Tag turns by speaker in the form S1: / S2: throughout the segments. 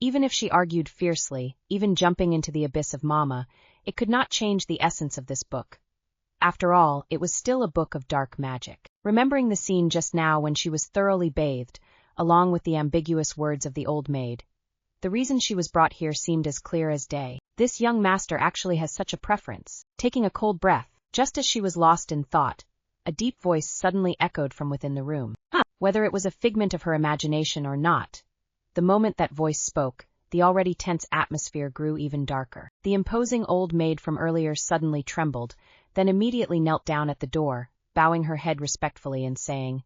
S1: Even if she argued fiercely, even jumping into the abyss of Mama, it could not change the essence of this book. After all, it was still a book of dark magic. Remembering the scene just now when she was thoroughly bathed, along with the ambiguous words of the old maid, the reason she was brought here seemed as clear as day. This young master actually has such a preference. Taking a cold breath, just as she was lost in thought, a deep voice suddenly echoed from within the room. Whether it was a figment of her imagination or not, the moment that voice spoke, the already tense atmosphere grew even darker. The imposing old maid from earlier suddenly trembled, then immediately knelt down at the door, bowing her head respectfully and saying,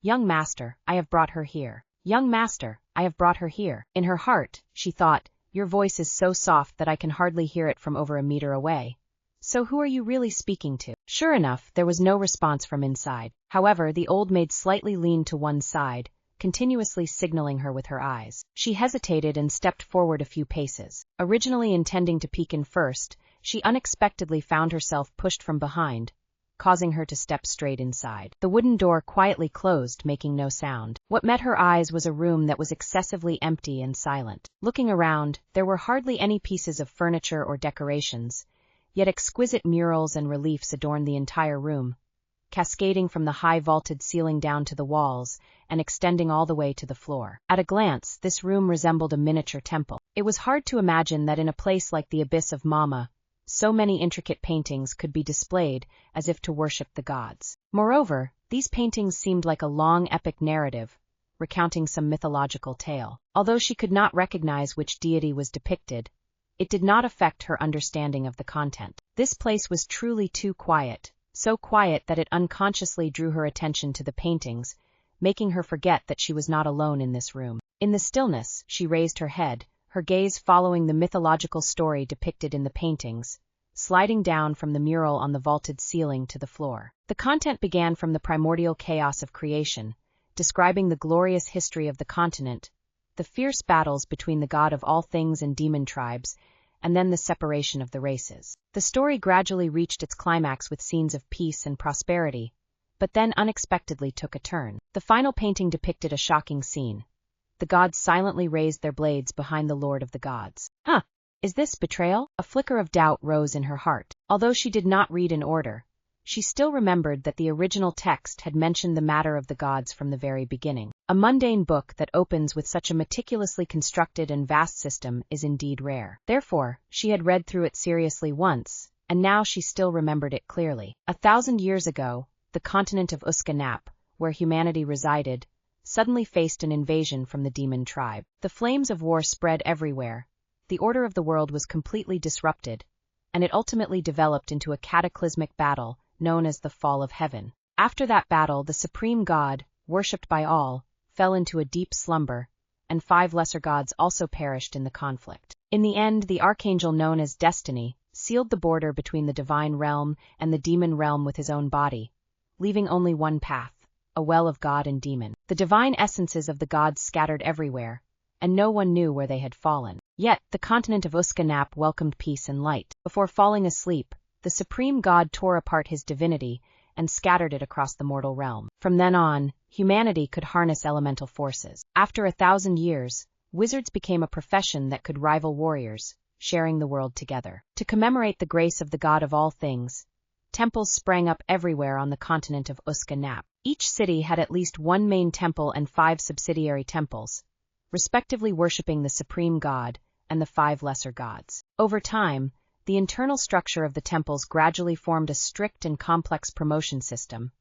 S1: "Young master, I have brought her here. Young master, I have brought her here." In her heart, she thought, "Your voice is so soft that I can hardly hear it from over a meter away. So who are you really speaking to?" Sure enough, there was no response from inside. However, the old maid slightly leaned to one side, continuously signaling her with her eyes. She hesitated and stepped forward a few paces. Originally intending to peek in first, she unexpectedly found herself pushed from behind, causing her to step straight inside. The wooden door quietly closed, making no sound. What met her eyes was a room that was excessively empty and silent. Looking around, there were hardly any pieces of furniture or decorations, yet exquisite murals and reliefs adorned the entire room, cascading from the high vaulted ceiling down to the walls and extending all the way to the floor. At a glance, this room resembled a miniature temple. It was hard to imagine that in a place like the Abyss of Mama, so many intricate paintings could be displayed as if to worship the gods. Moreover, these paintings seemed like a long epic narrative, recounting some mythological tale. Although she could not recognize which deity was depicted, it did not affect her understanding of the content. This place was truly too quiet, so quiet that it unconsciously drew her attention to the paintings, making her forget that she was not alone in this room. In the stillness, she raised her head, her gaze following the mythological story depicted in the paintings, sliding down from the mural on the vaulted ceiling to the floor. The content began from the primordial chaos of creation, describing the glorious history of the continent, the fierce battles between the god of all things and demon tribes, and then the separation of the races. The story gradually reached its climax with scenes of peace and prosperity, but then unexpectedly took a turn. The final painting depicted a shocking scene. The gods silently raised their blades behind the Lord of the gods. Is this betrayal? A flicker of doubt rose in her heart. Although she did not read in order, she still remembered that the original text had mentioned the matter of the gods from the very beginning. A mundane book that opens with such a meticulously constructed and vast system is indeed rare. Therefore, she had read through it seriously once, and now she still remembered it clearly. 1,000 years ago, the continent of Uskanap, where humanity resided, suddenly faced an invasion from the demon tribe. The flames of war spread everywhere, the order of the world was completely disrupted, and it ultimately developed into a cataclysmic battle known as the Fall of Heaven. After that battle, the supreme god, worshipped by all, fell into a deep slumber, and 5 lesser gods also perished in the conflict. In the end, the archangel known as Destiny sealed the border between the divine realm and the demon realm with his own body, leaving only one path, a well of god and demon. The divine essences of the gods scattered everywhere, and no one knew where they had fallen. Yet, the continent of Uskanap welcomed peace and light. Before falling asleep, the supreme god tore apart his divinity and scattered it across the mortal realm. From then on, humanity could harness elemental forces. After 1,000 years, wizards became a profession that could rival warriors, sharing the world together. To commemorate the grace of the god of all things, temples sprang up everywhere on the continent of Uskanap. Each city had at least one main temple and 5 subsidiary temples, respectively worshipping the supreme god and the 5 lesser gods. Over time, the internal structure of the temples gradually formed a strict and complex promotion system,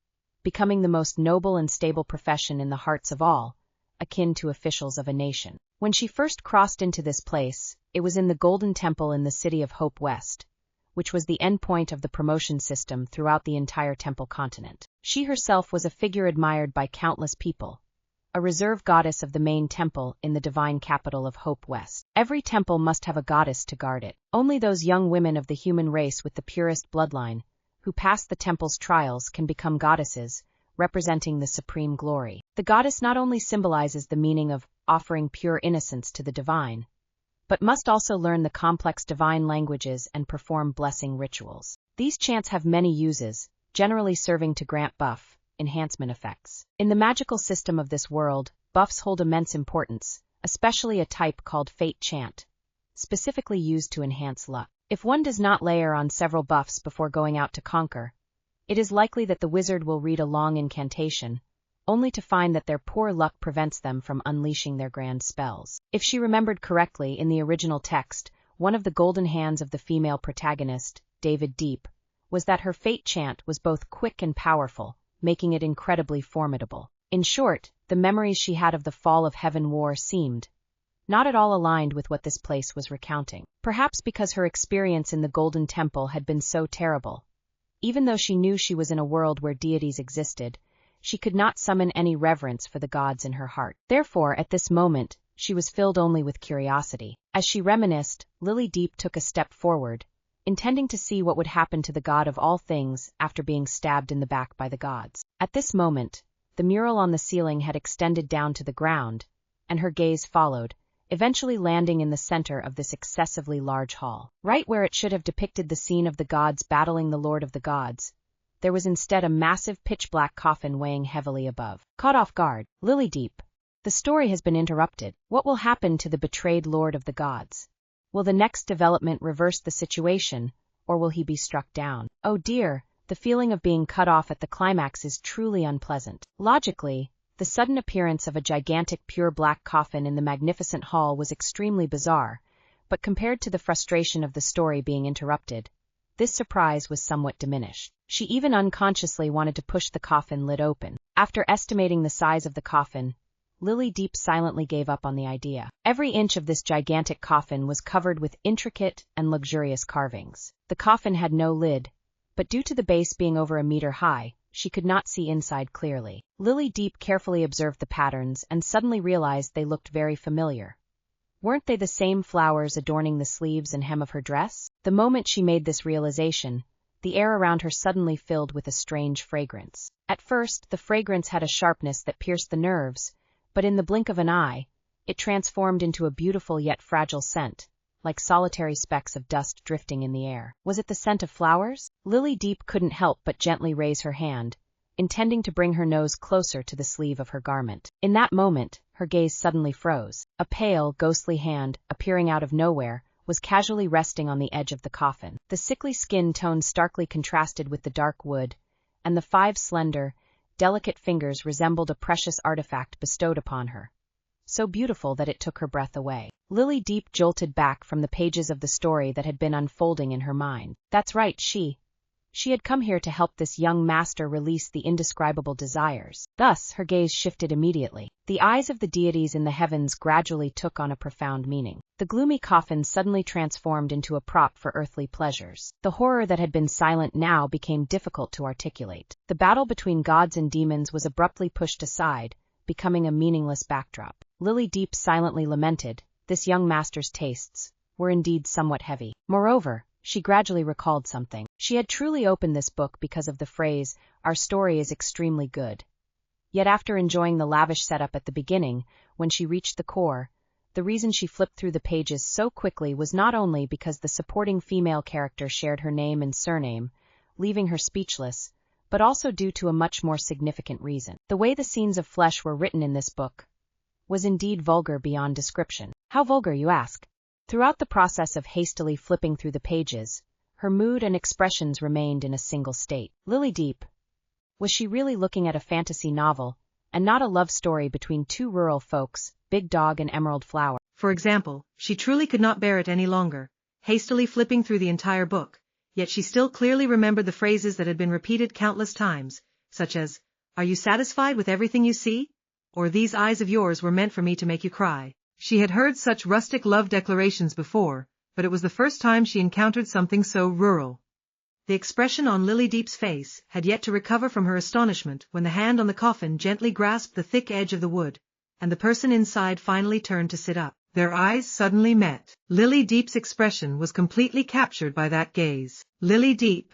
S1: becoming the most noble and stable profession in the hearts of all, akin to officials of a nation. When she first crossed into this place, it was in the Golden Temple in the city of Hope West, which was the endpoint of the promotion system throughout the entire temple continent. She herself was a figure admired by countless people, a reserve goddess of the main temple in the divine capital of Hope West. Every temple must have a goddess to guard it. Only those young women of the human race with the purest bloodline, who pass the temple's trials, can become goddesses, representing the supreme glory. The goddess not only symbolizes the meaning of offering pure innocence to the divine, but must also learn the complex divine languages and perform blessing rituals. These chants have many uses, generally serving to grant enhancement effects. In the magical system of this world, buffs hold immense importance, especially a type called fate chant, specifically used to enhance luck. If one does not layer on several buffs before going out to conquer, it is likely that the wizard will read a long incantation, only to find that their poor luck prevents them from unleashing their grand spells. If she remembered correctly, in the original text, one of the golden hands of the female protagonist, David Deep, was that her fate chant was both quick and powerful, making it incredibly formidable. In short, the memories she had of the fall of Heaven War seemed not at all aligned with what this place was recounting. Perhaps because her experience in the Golden Temple had been so terrible. Even though she knew she was in a world where deities existed, she could not summon any reverence for the gods in her heart. Therefore, at this moment, she was filled only with curiosity. As she reminisced, Lily Deep took a step forward, intending to see what would happen to the god of all things after being stabbed in the back by the gods. At this moment, the mural on the ceiling had extended down to the ground, and her gaze followed, eventually landing in the center of this excessively large hall. Right where it should have depicted the scene of the gods battling the Lord of the Gods, there was instead a massive pitch-black coffin weighing heavily above. Caught off guard, Lily Deep. The story has been interrupted. What will happen to the betrayed Lord of the Gods? Will the next development reverse the situation, or will he be struck down? Oh dear, the feeling of being cut off at the climax is truly unpleasant. Logically, the sudden appearance of a gigantic pure black coffin in the magnificent hall was extremely bizarre, but compared to the frustration of the story being interrupted, this surprise was somewhat diminished. She even unconsciously wanted to push the coffin lid open. After estimating the size of the coffin, Lily Deep silently gave up on the idea. Every inch of this gigantic coffin was covered with intricate and luxurious carvings. The coffin had no lid, but due to the base being over a meter high, she could not see inside clearly. Lily Deep carefully observed the patterns and suddenly realized they looked very familiar. Weren't they the same flowers adorning the sleeves and hem of her dress? The moment she made this realization, the air around her suddenly filled with a strange fragrance. At first, the fragrance had a sharpness that pierced the nerves, but in the blink of an eye, it transformed into a beautiful yet fragile scent, like solitary specks of dust drifting in the air. Was it the scent of flowers? Lily Deep couldn't help but gently raise her hand, intending to bring her nose closer to the sleeve of her garment. In that moment, her gaze suddenly froze. A pale, ghostly hand, appearing out of nowhere, was casually resting on the edge of the coffin. The sickly skin tone starkly contrasted with the dark wood, and the 5 slender, delicate fingers resembled a precious artifact bestowed upon her, so beautiful that it took her breath away. Lily Deep jolted back from the pages of the story that had been unfolding in her mind. That's right, she had come here to help this young master release the indescribable desires. Thus, her gaze shifted immediately. The eyes of the deities in the heavens gradually took on a profound meaning. The gloomy coffin suddenly transformed into a prop for earthly pleasures. The horror that had been silent now became difficult to articulate. The battle between gods and demons was abruptly pushed aside, becoming a meaningless backdrop. Lily Deep silently lamented, this young master's tastes were indeed somewhat heavy. Moreover, she gradually recalled something. She had truly opened this book because of the phrase, "Our story is extremely good." Yet after enjoying the lavish setup at the beginning, when she reached the core, the reason she flipped through the pages so quickly was not only because the supporting female character shared her name and surname, leaving her speechless, but also due to a much more significant reason. The way the scenes of flesh were written in this book was indeed vulgar beyond description. How vulgar, you ask? Throughout the process of hastily flipping through the pages, her mood and expressions remained in a single state. Lily Deep. Was she really looking at a fantasy novel, and not a love story between 2 rural folks, Big Dog and Emerald Flower?
S2: For example, she truly could not bear it any longer, hastily flipping through the entire book, yet she still clearly remembered the phrases that had been repeated countless times, such as, "Are you satisfied with everything you see?" Or "These eyes of yours were meant for me to make you cry." She had heard such rustic love declarations before, but it was the first time she encountered something so rural. The expression on Lily Deep's face had yet to recover from her astonishment when the hand on the coffin gently grasped the thick edge of the wood, and the person inside finally turned to sit up. Their eyes suddenly met. Lily Deep's expression was completely captured by that gaze. Lily Deep.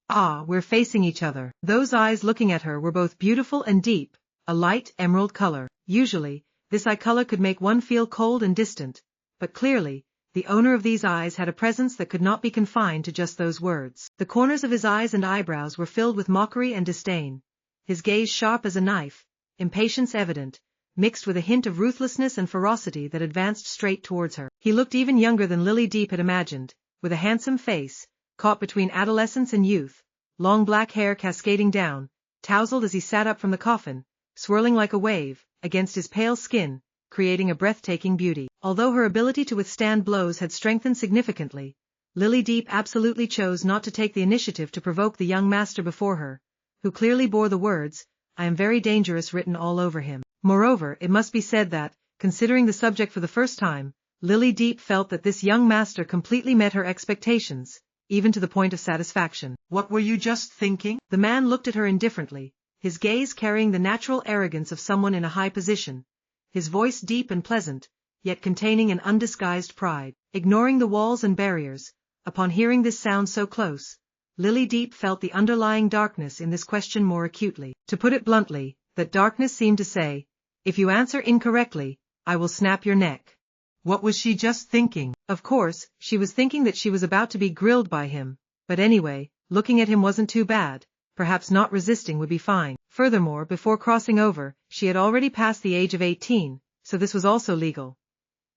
S2: Ah, we're facing each other. Those eyes looking at her were both beautiful and deep, a light emerald color. Usually, this eye color could make one feel cold and distant, but clearly, the owner of these eyes had a presence that could not be confined to just those words. The corners of his eyes and eyebrows were filled with mockery and disdain, his gaze sharp as a knife, impatience evident, mixed with a hint of ruthlessness and ferocity that advanced straight towards her. He looked even younger than Lily Deep had imagined, with a handsome face, caught between adolescence and youth, long black hair cascading down, tousled as he sat up from the coffin, swirling like a wave, against his pale skin, creating a breathtaking beauty. Although her ability to withstand blows had strengthened significantly, Lily Deep absolutely chose not to take the initiative to provoke the young master before her, who clearly bore the words, "I am very dangerous," written all over him. Moreover, it must be said that, considering the subject for the first time, Lily Deep felt that this young master completely met her expectations, even to the point of satisfaction.
S3: "What were you just thinking?"
S2: The man looked at her indifferently, his gaze carrying the natural arrogance of someone in a high position, his voice deep and pleasant, yet containing an undisguised pride. Ignoring the walls and barriers, upon hearing this sound so close, Lily Deep felt the underlying darkness in this question more acutely. To put it bluntly, that darkness seemed to say, "If you answer incorrectly, I will snap your neck."
S3: What was she just thinking?
S2: Of course, she was thinking that she was about to be grilled by him, but anyway, looking at him wasn't too bad, perhaps not resisting would be fine. Furthermore, before crossing over, she had already passed the age of 18, so this was also legal.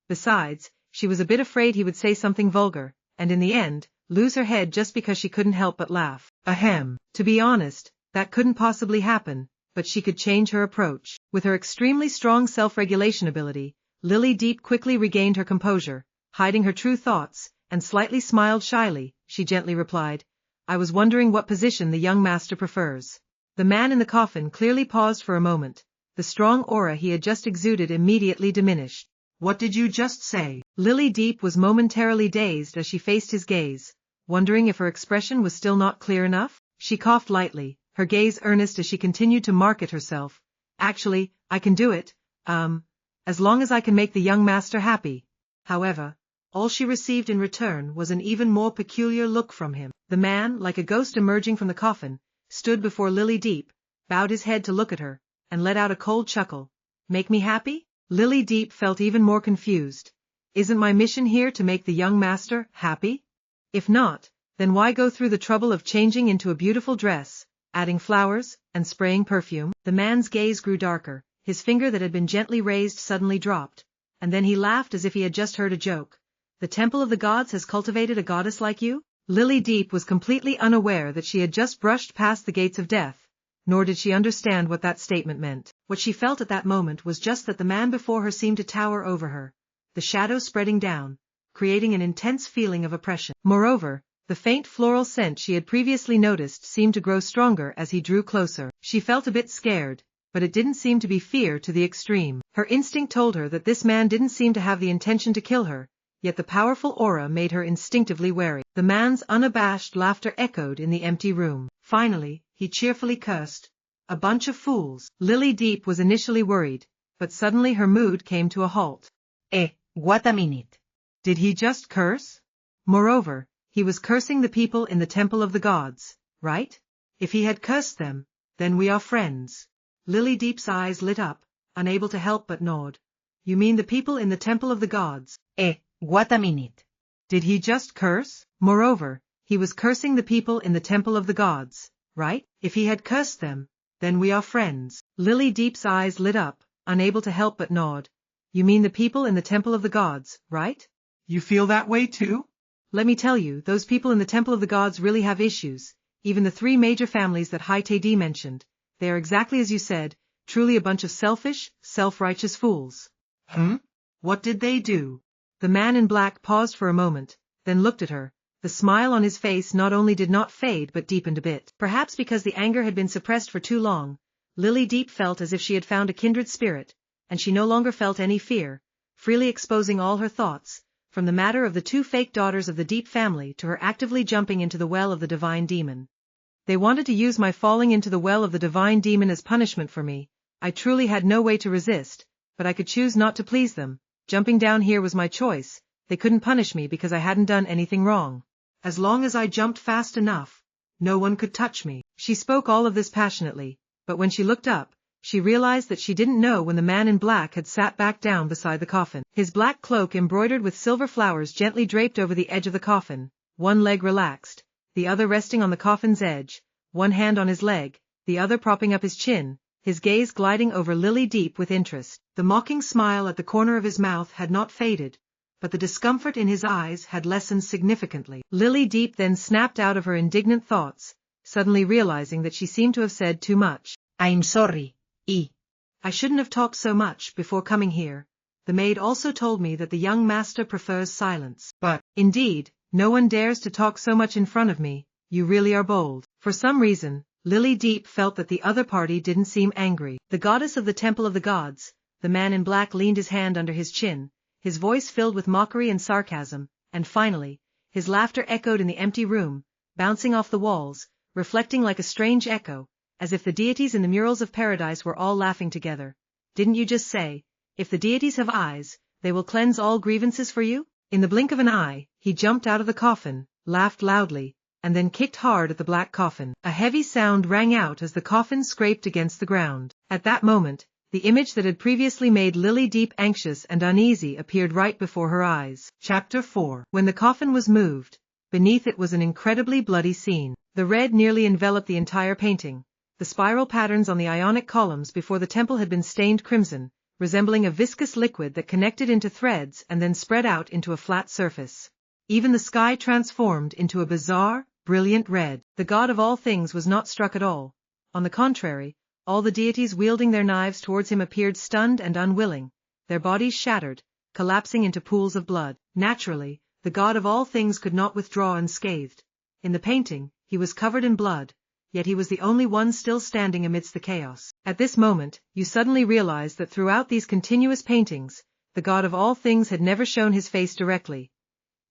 S2: Besides, she was a bit afraid he would say something vulgar, and in the end, lose her head just because she couldn't help but laugh.
S3: Ahem.
S2: To be honest, that couldn't possibly happen, but she could change her approach. With her extremely strong self-regulation ability, Lily Deep quickly regained her composure, hiding her true thoughts, and slightly smiled shyly. She gently replied, "I was wondering what position the young master prefers." The man in the coffin clearly paused for a moment. The strong aura he had just exuded immediately diminished.
S3: "What did you just say?"
S2: Lily Deep was momentarily dazed as she faced his gaze, wondering if her expression was still not clear enough. She coughed lightly, her gaze earnest as she continued to market herself. "Actually, I can do it, as long as I can make the young master happy." However, all she received in return was an even more peculiar look from him. The man, like a ghost emerging from the coffin, stood before Lily Deep, bowed his head to look at her, and let out a cold chuckle. "Make me happy?" Lily Deep felt even more confused. Isn't my mission here to make the young master happy? If not, then why go through the trouble of changing into a beautiful dress, adding flowers, and spraying perfume? The man's gaze grew darker, his finger that had been gently raised suddenly dropped, and then he laughed as if he had just heard a joke. "The temple of the gods has cultivated a goddess like you?" Lily Deep was completely unaware that she had just brushed past the gates of death, nor did she understand what that statement meant. What she felt at that moment was just that the man before her seemed to tower over her, the shadow spreading down, creating an intense feeling of oppression. Moreover, the faint floral scent she had previously noticed seemed to grow stronger as he drew closer. She felt a bit scared, but it didn't seem to be fear to the extreme. Her instinct told her that this man didn't seem to have the intention to kill her, yet the powerful aura made her instinctively wary. The man's unabashed laughter echoed in the empty room. Finally, he cheerfully cursed, "A bunch of fools." Lily Deep was initially worried, but suddenly her mood came to a halt.
S3: What a minute.
S2: Did he just curse? Moreover, he was cursing the people in the temple of the gods, right? If he had cursed them, then we are friends. Lily Deep's eyes lit up, unable to help but nod. "You mean the people in the temple of the gods?"
S3: What a minute.
S2: Did he just curse? Moreover, he was cursing the people in the temple of the gods, right? If he had cursed them, then we are friends. Lily Deep's eyes lit up, unable to help but nod. "You mean the people in the temple of the gods, right?"
S3: You feel that way too?
S2: Let me tell you, those people in the temple of the gods really have issues. Even the 3 major families that Haitedi mentioned, they are exactly as you said, truly a bunch of selfish, self-righteous fools.
S3: What did they do?
S2: The man in black paused for a moment, then looked at her. The smile on his face not only did not fade but deepened a bit. Perhaps because the anger had been suppressed for too long, Lily Deep felt as if she had found a kindred spirit, and she no longer felt any fear, freely exposing all her thoughts, from the matter of the 2 fake daughters of the Deep family to her actively jumping into the well of the divine demon. They wanted to use my falling into the well of the divine demon as punishment for me. I truly had no way to resist, but I could choose not to please them. Jumping down here was my choice. They couldn't punish me because I hadn't done anything wrong. As long as I jumped fast enough, no one could touch me. She spoke all of this passionately, but when she looked up, she realized that she didn't know when the man in black had sat back down beside the coffin. His black cloak embroidered with silver flowers gently draped over the edge of the coffin, one leg relaxed, the other resting on the coffin's edge, one hand on his leg, the other propping up his chin, his gaze gliding over Lily Deep with interest. The mocking smile at the corner of his mouth had not faded, but the discomfort in his eyes had lessened significantly. Lily Deep then snapped out of her indignant thoughts, suddenly realizing that she seemed to have said too much.
S3: I'm sorry,
S2: I shouldn't have talked so much before coming here. The maid also told me that the young master prefers silence.
S3: But,
S2: indeed, no one dares to talk so much in front of me. You really are bold. For some reason, Lily Deep felt that the other party didn't seem angry. The goddess of the Temple of the Gods, the man in black, leaned his hand under his chin, his voice filled with mockery and sarcasm, and finally, his laughter echoed in the empty room, bouncing off the walls, reflecting like a strange echo, as if the deities in the murals of paradise were all laughing together. Didn't you just say, if the deities have eyes, they will cleanse all grievances for you? In the blink of an eye, he jumped out of the coffin, laughed loudly, and then kicked hard at the black coffin. A heavy sound rang out as the coffin scraped against the ground. At that moment, the image that had previously made Lily Deep anxious and uneasy appeared right before her eyes.
S3: Chapter 4.
S2: When the coffin was moved, beneath it was an incredibly bloody scene. The red nearly enveloped the entire painting. The spiral patterns on the ionic columns before the temple had been stained crimson, resembling a viscous liquid that connected into threads and then spread out into a flat surface. Even the sky transformed into a bizarre, brilliant red. The god of all things was not struck at all. On the contrary, all the deities wielding their knives towards him appeared stunned and unwilling, their bodies shattered, collapsing into pools of blood. Naturally, the god of all things could not withdraw unscathed. In the painting, he was covered in blood, yet he was the only one still standing amidst the chaos. At this moment, you suddenly realize that throughout these continuous paintings, the god of all things had never shown his face directly.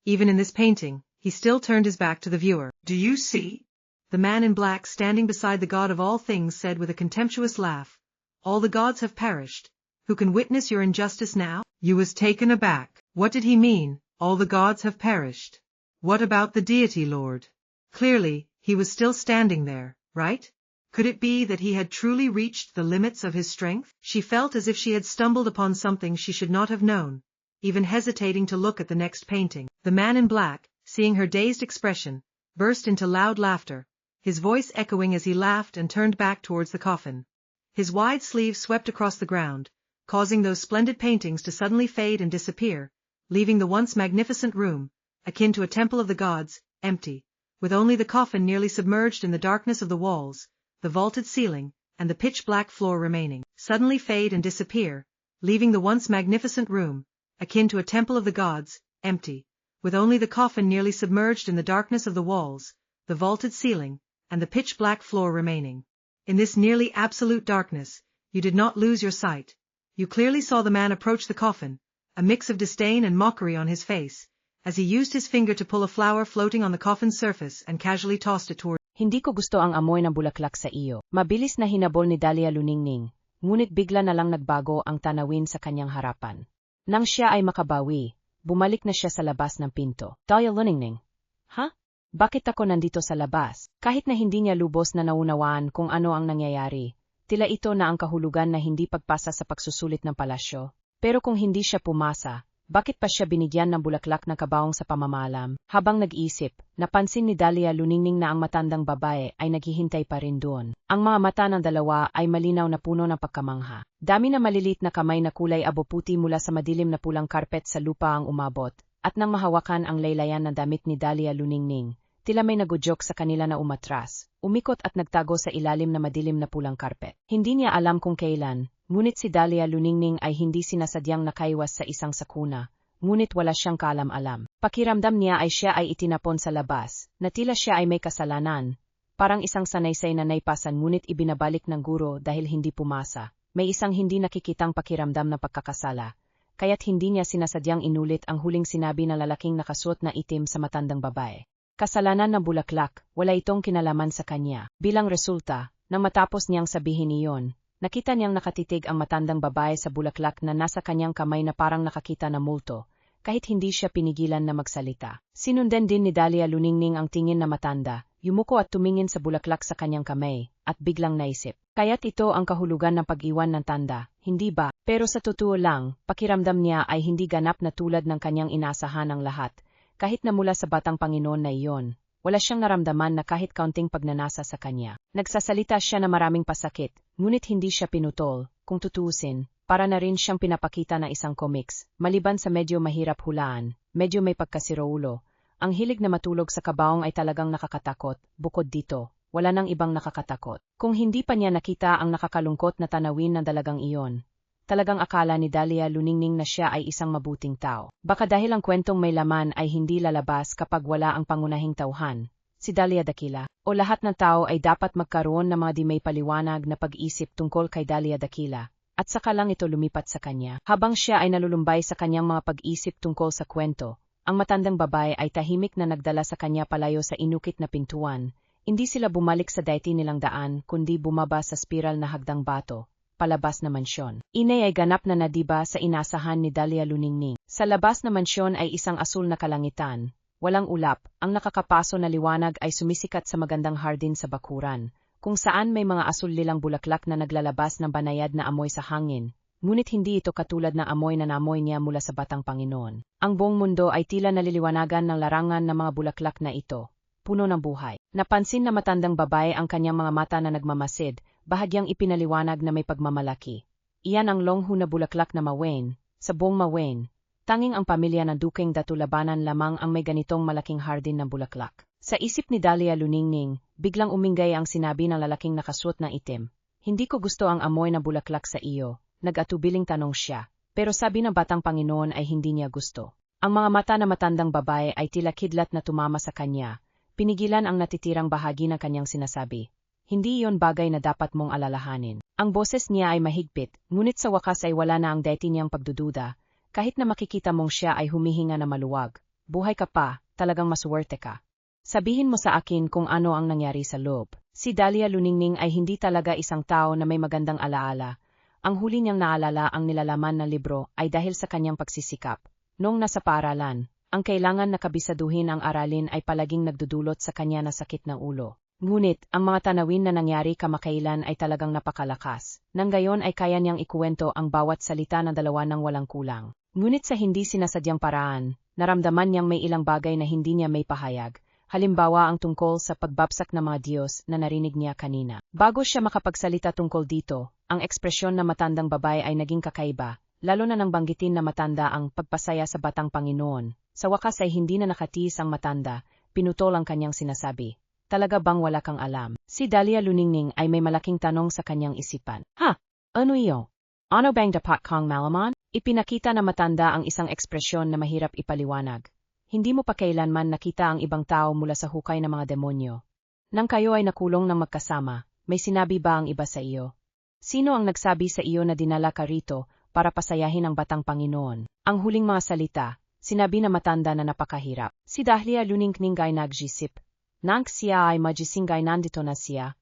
S2: Even in this painting, he still turned his back to the viewer.
S3: Do you see?
S2: The man in black standing beside the god of all things said with a contemptuous laugh, all the gods have perished. Who can witness your injustice now?
S3: You was taken aback.
S2: What did he mean,
S3: All the gods have perished? What about the deity lord?
S2: Clearly, he was still standing there, right? Could it be that he had truly reached the limits of his strength? She felt as if she had stumbled upon something she should not have known, even hesitating to look at the next painting. The man in black, seeing her dazed expression, burst into loud laughter, his voice echoing as he laughed and turned back towards the coffin. His wide sleeves swept across the ground, causing those splendid paintings to suddenly fade and disappear, leaving the once magnificent room, akin to a temple of the gods, empty, with only the coffin nearly submerged in the darkness of the walls, the vaulted ceiling, and the pitch-black floor remaining. Suddenly fade and disappear, leaving the once magnificent room, akin to a temple of the gods, empty, with only the coffin nearly submerged in the darkness of the walls, the vaulted ceiling, and the pitch-black floor remaining. In this nearly absolute darkness, you did not lose your sight. You clearly saw the man approach the coffin, a mix of disdain and mockery on his face, as he used his finger to pull a flower floating on the coffin's surface and casually tossed it toward.
S1: Hindi ko gusto ang amoy ng bulaklak sa iyo. Mabilis na hinabol ni Dahlia Luningning, ngunit bigla na lang nagbago ang tanawin sa kanyang harapan. Nang siya ay makabawi, bumalik na siya sa labas ng pinto. Dahlia Luningning. Ha? Bakit ako nandito sa labas? Kahit na hindi niya lubos na naunawaan kung ano ang nangyayari, tila ito na ang kahulugan na hindi pagpasa sa pagsusulit ng palasyo. Pero kung hindi siya pumasa, bakit pa siya binigyan ng bulaklak na kabaong sa pamamalam? Habang nag-isip, napansin ni Dahlia Luningning na ang matandang babae ay naghihintay pa rin doon. Ang mga mata ng dalawa ay malinaw na puno ng pagkamangha. Dami na malilit na kamay na kulay abo-puti mula sa madilim na pulang karpet sa lupa ang umabot, at nang mahawakan ang laylayan na damit ni Dahlia Luningning, tila may nagudyok sa kanila na umatras, umikot at nagtago sa ilalim na madilim na pulang karpet. Hindi niya alam kung kailan, ngunit si Dahlia Luningning ay hindi sinasadyang nakaiwas sa isang sakuna, ngunit wala siyang kaalam-alam. Pakiramdam niya ay siya ay itinapon sa labas, na tila siya ay may kasalanan, parang isang sanaysay na naipasan ngunit ibinabalik ng guro dahil hindi pumasa. May isang hindi nakikitang pakiramdam na pagkakasala, kaya't hindi niya sinasadyang inulit ang huling sinabi ng lalaking nakasuot na itim sa matandang babae. Kasalanan ng bulaklak, wala itong kinalaman sa kanya. Bilang resulta, nang matapos niyang sabihin iyon, nakita niyang nakatitig ang matandang babae sa bulaklak na nasa kanyang kamay na parang nakakita na multo, kahit hindi siya pinigilan na magsalita. Sinundan din ni Dahlia Luningning ang tingin na matanda, yumuko at tumingin sa bulaklak sa kanyang kamay, at biglang naisip. Kaya't ito ang kahulugan ng pag-iwan ng tanda, hindi ba? Pero sa totoo lang, pakiramdam niya ay hindi ganap na tulad ng kanyang inasahan ang lahat. Kahit na mula sa batang Panginoon na iyon, wala siyang naramdaman na kahit kaunting pagnanasa sa kanya. Nagsasalita siya na maraming pasakit, ngunit hindi siya pinutol. Kung tutuusin, para na rin siyang pinapakita na isang comics, maliban sa medyo mahirap hulaan, medyo may pagkasiroulo. Ang hilig na matulog sa kabaong ay talagang nakakatakot, bukod dito, wala nang ibang nakakatakot. Kung hindi pa niya nakita ang nakakalungkot na tanawin ng dalagang iyon, talagang akala ni Dahlia Luningning na siya ay isang mabuting tao. Baka dahil ang kwentong may laman ay hindi lalabas kapag wala ang pangunahing tauhan, si Dahlia Dakila, o lahat ng tao ay dapat magkaroon ng mga di may paliwanag na pag-isip tungkol kay Dahlia Dakila, at saka lang ito lumipat sa kanya. Habang siya ay nalulumbay sa kanyang mga pag-isip tungkol sa kwento, ang matandang babae ay tahimik na nagdala sa kanya palayo sa inukit na pintuan. Hindi sila bumalik sa dati nilang daan, kundi bumaba sa spiral na hagdang bato, palabas na mansyon. Inay ay ganap na nadiba sa inasahan ni Dahlia Luningning. Sa labas na mansyon ay isang asul na kalangitan. Walang ulap, ang nakakapaso na liwanag ay sumisikat sa magandang hardin sa bakuran, kung saan may mga asul-lilang bulaklak na naglalabas ng banayad na amoy sa hangin. Ngunit hindi ito katulad ng amoy na namoy niya mula sa Batang Panginoon. Ang buong mundo ay tila naliliwanagan ng larangan ng mga bulaklak na ito, puno ng buhay. Napansin na matandang babae ang kanyang mga mata na nagmamasid, bahagyang ipinaliwanag na may pagmamalaki. Iyan ang longhu na bulaklak na Mawen. Sa buong Mawen, tanging ang pamilya ng Dukeng Datulabanan lamang ang may ganitong malaking hardin ng bulaklak. Sa isip ni Dahlia Luningning, biglang umingay ang sinabi ng lalaking nakasuot na itim. Hindi ko gusto ang amoy na bulaklak sa iyo. Nag-atubiling tanong siya, pero sabi ng Batang Panginoon ay hindi niya gusto. Ang mga mata na matandang babae ay tila kidlat na tumama sa kanya, pinigilan ang natitirang bahagi ng kanyang sinasabi. Hindi iyon bagay na dapat mong alalahanin. Ang boses niya ay mahigpit, ngunit sa wakas ay wala na ang dati niyang pagdududa, kahit na makikita mong siya ay humihinga na maluwag. Buhay ka pa, talagang masuwerte ka. Sabihin mo sa akin kung ano ang nangyari sa loob. Si Dahlia Luningning ay hindi talaga isang tao na may magandang alaala. Ang huli niyang naalala ang nilalaman ng libro ay dahil sa kanyang pagsisikap. Noong nasa paaralan, ang kailangan na kabisaduhin ang aralin ay palaging nagdudulot sa kanya na sakit ng ulo. Ngunit, ang mga tanawin na nangyari kamakailan ay talagang napakalakas. Nang gayon ay kaya niyang ikuwento ang bawat salita ng dalawa ng walang kulang. Ngunit sa hindi sinasadyang paraan, naramdaman niyang may ilang bagay na hindi niya may pahayag. Halimbawa ang tungkol sa pagbabsak ng mga Diyos na narinig niya kanina. Bago siya makapagsalita tungkol dito, ang ekspresyon ng matandang babae ay naging kakaiba, lalo na nang banggitin na matanda ang pagpasaya sa Batang Panginoon. Sa wakas ay hindi na nakatiis ang matanda, pinutol ang kanyang sinasabi. Talaga bang wala kang alam? Si Dahlia Luningning ay may malaking tanong sa kanyang isipan. Ha? Ano iyo? Ano bang dapat kang malaman? Ipinakita na matanda ang isang ekspresyon na mahirap ipaliwanag. Hindi mo pa kailanman nakita ang ibang tao mula sa hukay ng mga demonyo. Nang kayo ay nakulong ng magkasama, may sinabi ba ang iba sa iyo? Sino ang nagsabi sa iyo na dinala ka rito para pasayahin ang Batang Panginoon? Ang huling mga salita, sinabi na matanda na napakahirap. Si Dahlia Luningning ay nagsisip. Nang siya ay magisingay nandito na siya.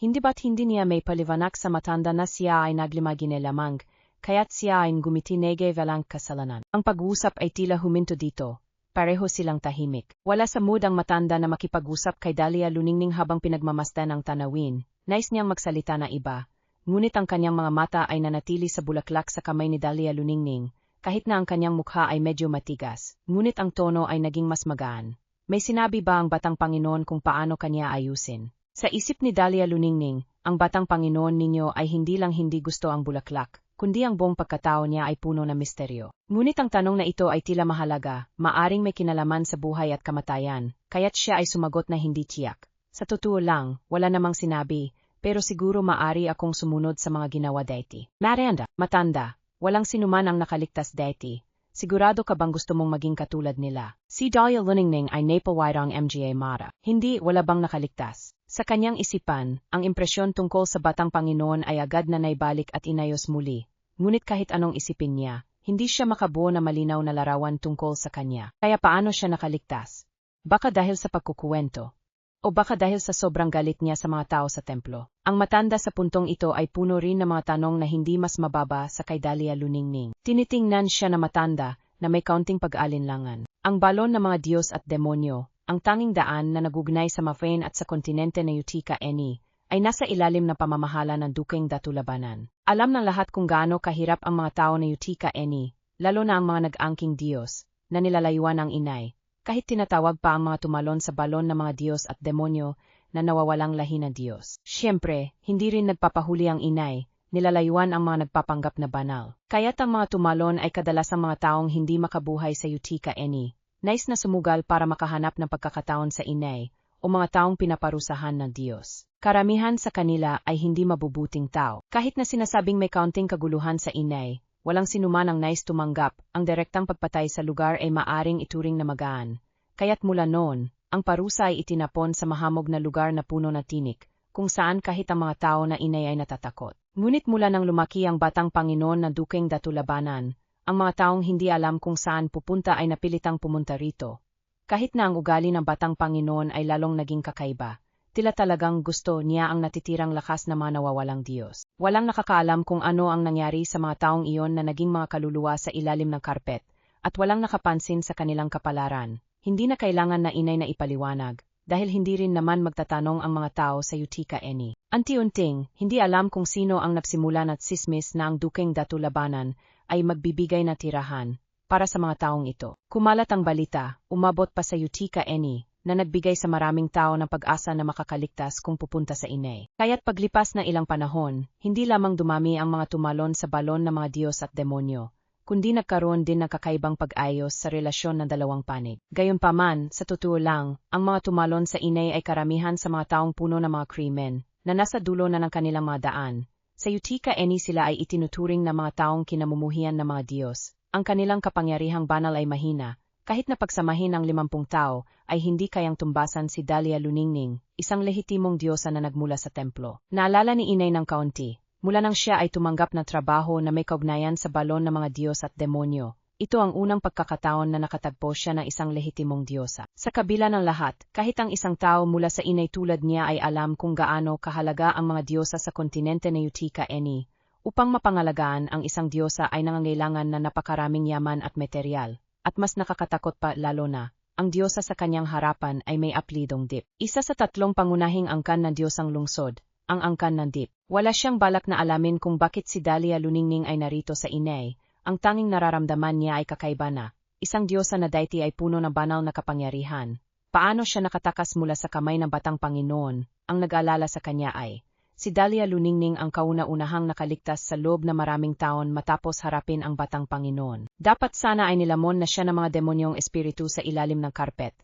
S1: Hindi ba't hindi niya may paliwanag sa matanda na siya ay naglimagine lamang, kaya't siya ay gumitinege walang kasalanan. Ang pag-uusap ay tila huminto dito. Pareho silang tahimik. Wala sa mood ang matanda na makipag-usap kay Dahlia Luningning habang pinagmamasdan ang tanawin. Nais niyang magsalita na iba. Ngunit ang kanyang mga mata ay nanatili sa bulaklak sa kamay ni Dahlia Luningning, kahit na ang kanyang mukha ay medyo matigas. Ngunit ang tono ay naging mas magaan. May sinabi ba ang Batang Panginoon kung paano kanya ayusin? Sa isip ni Dahlia Luningning, ang Batang Panginoon ninyo ay hindi lang hindi gusto ang bulaklak, kundi ang buong pagkatao niya ay puno ng misteryo. Ngunit ang tanong na ito ay tila mahalaga, maaring may kinalaman sa buhay at kamatayan, kaya't siya ay sumagot na hindi tiyak. Sa totoo lang, wala namang sinabi, pero siguro maari akong sumunod sa mga ginawa dati. Miranda, matanda, walang sinuman ang nakaligtas dati. Sigurado ka bang gusto mong maging katulad nila? Si Dahlia Luningning ay napawide ang mga mata. Hindi, wala bang nakaligtas? Sa kanyang isipan, ang impresyon tungkol sa Batang Panginoon ay agad na naibalik at inayos muli. Ngunit kahit anong isipin niya, hindi siya makabuo na malinaw na larawan tungkol sa kanya. Kaya paano siya nakaligtas? Baka dahil sa pagkukuwento. O baka dahil sa sobrang galit niya sa mga tao sa templo. Ang matanda sa puntong ito ay puno rin ng mga tanong na hindi mas mababa sa kay Dahlia Luningning. Tinitingnan siya na matanda na may kaunting pag-alinlangan. Ang balon ng mga Diyos at demonyo, ang tanging daan na nagugnay sa Mafain at sa kontinente na Utica Eni, ay nasa ilalim ng pamamahala ng Dukeng Datulabanan. Alam ng lahat kung gaano kahirap ang mga tao na Utica Eni, lalo na ang mga nag-angking Diyos, na nilalayuan ang inay, kahit tinatawag pa ang mga tumalon sa balon na mga Diyos at demonyo na nawawalang lahi na Diyos. Siyempre, hindi rin nagpapahuli ang inay, nilalayuan ang mga nagpapanggap na banal. Kaya't ang mga tumalon ay kadalasang mga taong hindi makabuhay sa Utica Eni, nais na sumugal para makahanap ng pagkakataon sa inay, o mga taong pinaparusahan ng Diyos. Karamihan sa kanila ay hindi mabubuting tao. Kahit na sinasabing may kaunting kaguluhan sa inay, walang sinuman ang nais tumanggap, ang direktang pagpatay sa lugar ay maaring ituring na magaan. Kaya't mula noon, ang parusa ay itinapon sa mahamog na lugar na puno na tinik, kung saan kahit ang mga tao na inay ay natatakot. Ngunit mula nang lumaki ang batang Panginoon na Dukeng Datulabanan, ang mga taong hindi alam kung saan pupunta ay napilitang pumunta rito. Kahit na ang ugali ng batang Panginoon ay lalong naging kakaiba, tila talagang gusto niya ang natitirang lakas na mga nawawalang Diyos. Walang nakakaalam kung ano ang nangyari sa mga taong iyon na naging mga kaluluwa sa ilalim ng karpet, at walang nakapansin sa kanilang kapalaran. Hindi na kailangan na inay na ipaliwanag, dahil hindi rin naman magtatanong ang mga tao sa Utica Eni. Anti-unting, hindi alam kung sino ang nagsimula at sismis na ang Dukeng Datulabanan ay magbibigay na tirahan para sa mga taong ito. Kumalat ang balita, umabot pa sa Utica Eni, na nagbigay sa maraming tao ng pag-asa na makakaligtas kung pupunta sa inay. Kaya't paglipas na ilang panahon, hindi lamang dumami ang mga tumalon sa balon ng mga Diyos at demonyo, kundi nagkaroon din ng kakaibang pag-ayos sa relasyon ng dalawang panig. Gayunpaman, sa totoo lang, ang mga tumalon sa inay ay karamihan sa mga taong puno ng mga krimen, na nasa dulo na ng kanilang mga daan. Sa Utica Eni sila ay itinuturing na mga taong kinamumuhian ng mga Diyos. Ang kanilang kapangyarihang banal ay mahina. Kahit na pagsamahin ang 50 tao, ay hindi kayang tumbasan si Dahlia Luningning, isang lehitimong diyosa na nagmula sa templo. Naalala ni inay ng kaunti, mula nang siya ay tumanggap ng trabaho na may kaugnayan sa balon ng mga Diyos at demonyo. Ito ang unang pagkakataon na nakatagpo siya ng isang lehitimong diyosa. Sa kabila ng lahat, kahit ang isang tao mula sa inay tulad niya ay alam kung gaano kahalaga ang mga diyosa sa kontinente na Utica Eni, upang mapangalagaan ang isang diyosa ay nangangailangan na napakaraming yaman at materyal. At mas nakakatakot pa lalo na, ang diyosa sa kanyang harapan ay may aplidong Dip. Isa sa 3 pangunahing angkan ng diyosang lungsod, ang angkan ng Dip. Wala siyang balak na alamin kung bakit si Dahlia Luningning ay narito sa inay, ang tanging nararamdaman niya ay kakaiba na, isang diyosa na dayti ay puno ng banal na kapangyarihan. Paano siya nakatakas mula sa kamay ng batang Panginoon, ang nag-alala sa kanya ay, si Dahlia Luningning ang kauna-unahang nakaligtas sa loob na maraming taon matapos harapin ang batang Panginoon. Dapat sana ay nilamon na siya ng mga demonyong espiritu sa ilalim ng karpet.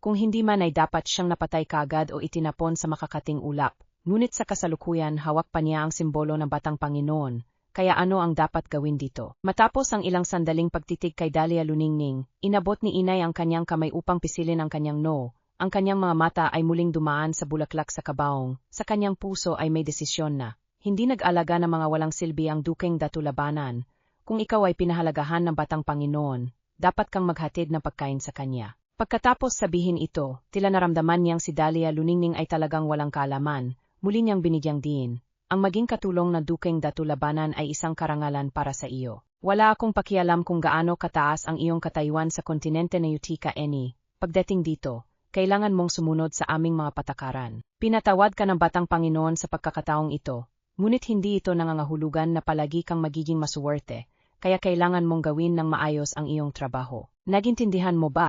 S1: Kung hindi man ay dapat siyang napatay kaagad o itinapon sa makakating ulap, ngunit sa kasalukuyan hawak pa niya ang simbolo ng batang Panginoon. Kaya ano ang dapat gawin dito? Matapos ang ilang sandaling pagtitig kay Dahlia Luningning, inabot ni inay ang kanyang kamay upang pisilin ang kanyang no. Ang kanyang mga mata ay muling dumaan sa bulaklak sa kabaong, sa kanyang puso ay may desisyon na, hindi nag-alaga ng mga walang silbi ang Dukeng Datulabanan. Kung ikaw ay pinahalagahan ng batang Panginoon, dapat kang maghatid ng pagkain sa kanya. Pagkatapos sabihin ito, tila naramdaman niyang si Dahlia Luningning ay talagang walang kaalaman, muli niyang binigyang diin. Ang maging katulong na Dukeng Datulabanan ay isang karangalan para sa iyo. Wala akong pakialam kung gaano kataas ang iyong katayuan sa kontinente na Utica Eni. Pagdating dito, kailangan mong sumunod sa aming mga patakaran. Pinatawad ka ng batang Panginoon sa pagkakataong ito, ngunit hindi ito nangangahulugan na palagi kang magiging masuwerte, kaya kailangan mong gawin ng maayos ang iyong trabaho. Nagintindihan mo ba?